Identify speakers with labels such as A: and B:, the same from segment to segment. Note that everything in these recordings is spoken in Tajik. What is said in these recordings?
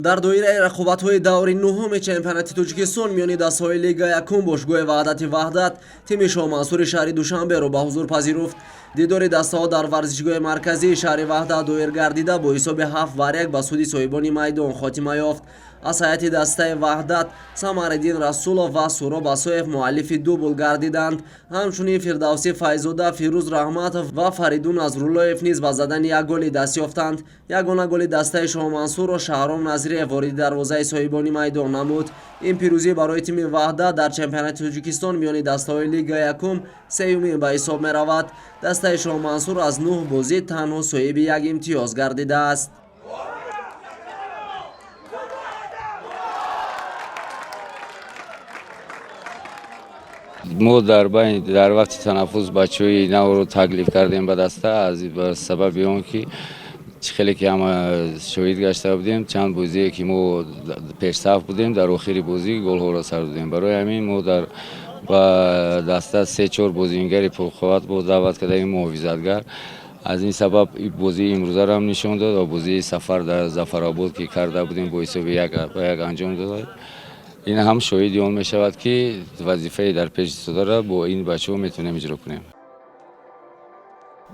A: дар доираи рақобатҳои даври нуҳуми чемпионати Тоҷикистон миёни дастаҳои Лигаи Якум бошгоҳи Ваҳдати Ваҳдат тими Шоҳмансури шаҳри Душанберо ба ҳузур пазируфт. Дидори дастаҳо дар варзишгоҳи марказии шаҳри Ваҳдат доир гардида бо ҳисоби 7-1 ба суди соҳибони майдон хотима ёфт. аз ҳайати дастаи Ваҳдат Самариддин Расулов ва Суроб Асоев муаллифи дубл гардиданд. ҳамчунин Фирдавсӣ Файзода, Фирӯз Раҳматов ва Фаридун Назруллоев низ ба задани як голи даст ёфтанд. ягона голи дастаи Шоҳмансурро Шаҳром Назриев вориди дарвозаи соҳибони майдон намуд. ин пирӯзӣ барои тими Ваҳдат дар чемпионати Тоҷикистон миёни дастаҳои Лигаи Якум сеюмин ба ҳисоб меравад. дастаи Шоҳмансур аз 9 бозӣ танҳо соҳиби як имтиёз гардидааст.
B: мо дар вақти танаффус бачаҳои навро таклиф кардем ба даста аз сабаби он ки хеле ки ҳама шоҳид гашта будем чанд бозие ки мо пешсаф будем дар охири бозӣ голҳоро сар додем. барои ҳамин мо ба даста 3-4 бозигари пурқувват бо даъват кардаем муҳофизатгар. аз ин сабаб бозии имрӯзаро ҳам нишон дод ва бозии сафар дар Зафаробод ки карда будем бо ҳисоби 1 анҷом дод. ин ҳам шоҳиди он мешавад ки вазифаи дар пеш истодарро бо ин бачаҳо метавонем иҷро кунем.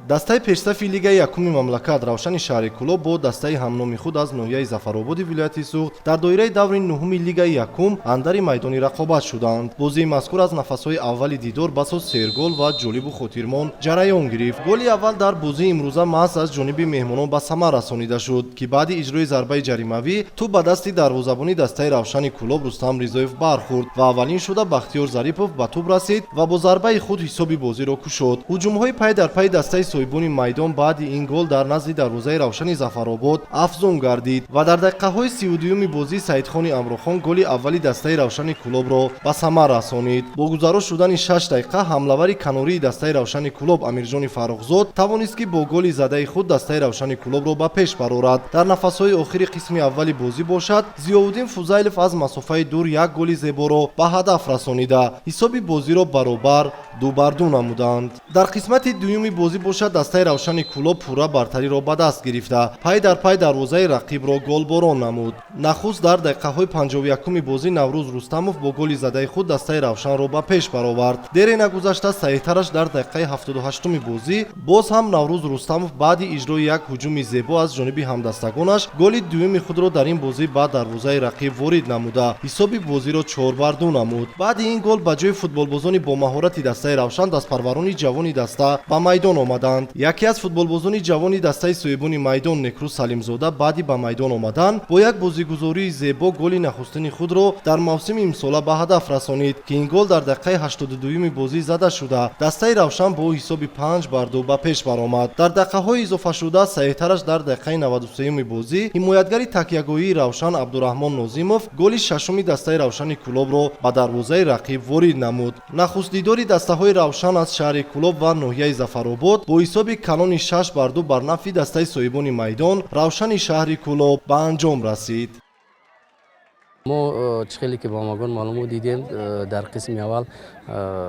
C: дастаи пешсафи Лигаи Якуми мамлакат Равшани шаҳри Кӯлоб бо дастаи ҳамноми худ аз ноҳияи Зафарободи вилояти Суғд дар доираи даври нуҳуми Лигаи Якум андари майдони рақобат шуданд. бозии мазкур аз нафасҳои аввали дидор ба асоси сергол ва ҷолибу хотирмон ҷараён гирифт. голи аввал дар бозии имрӯза маҳз аз ҷониби меҳмонон ба самар расонида шуд ки баъди иҷрои зарбаи ҷаримавӣ тӯб ба дасти дарвозабони дастаи Равшани Кӯлоб Рустам Ризоев бархӯрд ва аввалин шуда Бахтиёр Зарипов ба тӯб расид ва бо зарбаи худ ҳисоби бозиро кушод. ҳуҷумҳои пай дар пай дастаи соҳибони майдон баъди ин гол дар назди дарвозаи Равшани Зафаробод афзун гардид ва дар дақиқаҳои 32-юми бозӣ Саидхони Амрохон голи аввали дастаи Равшани Кӯлобро ба самар расонид. бо гузарош шудани 6 дақиқа ҳамлавари канории дастаи Равшани Кӯлоб Амирҷони Фаррухзод тавонист ки бо голи задаи худ дастаи Равшани Кӯлобро ба пеш барорад. дар нафасҳои охири қисми аввали бозӣ бошад Зиёвуддин Фузайлов аз масофаи дур як голи зеборо ба ҳадаф расонида ҳисоби бозиро баробар 2-2 намуданд. дар қисмати дуюми бозӣ бошад дастаи Равшани Кӯлоб пурра бартариро ба даст гирифта пай дар пай дарвозаи рақибро голборон намуд. нахуст дар дақиқаҳои 51-уми бозӣ Наврӯз Рустамов бо голи задаи худ дастаи Равшанро ба пеш баровард. дере нагузашта саҳитараш дар дақиқаи 78-уми бозӣ боз ҳам Наврӯз Рустамов баъди иҷрои як ҳуҷуми зебо аз ҷониби ҳамдастагонаш голи дуюми худро дар ин бозӣ ба дарвозаи рақиб ворид намуда ҳисоби бозиро 4-2 намуд. баъди ин гол ба ҷои футболбозони бо маҳорати дастаи Равшан дастпарварони ҷавони даста ба майдон омаданд. яке аз футболбозони ҷавони дастаи соҳибони майдон Некру Салимзода баъди ба майдон омадан бо як бозигузории зебо голи нахустини худро дар мавсими имсола ба ҳадаф расонид ки ин гол дар дақиқаи 82-юми бозӣ зада шуда дастаи Равшан бо ҳисоби 5-2 ба пеш баромад. дар дақиқаҳои изофашуда саҳитараш дар дақиқаи 93-юми бозӣ ҳимоятгари такягоҳии Равшан Абдураҳмон Нозимов голи шашуми дастаи Равшани Кӯлобро ба дарвозаи рақиб ворид намуд. нахустдидори дастаҳои Равшан аз шаҳри Кӯлоб ва ноҳияи Зафаробод бо ҳисоби калони 6-2 бар нафъи дастаи соҳибони майдон Равшани шаҳри Кӯлоб ба анҷом расид.
D: мо чихеле ки ба магон маълумот дидем дар қисми аввал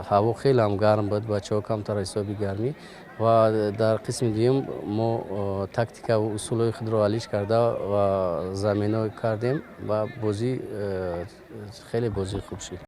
D: ҳаво хеле ҳам гарм буд бачаҳо камтар ҳисоби гармӣ ва дар қисми дуюм мо тактика ва усулҳои худро ҳалиш карда ва замино кардем ва бозӣ хеле бозии хуб шуд.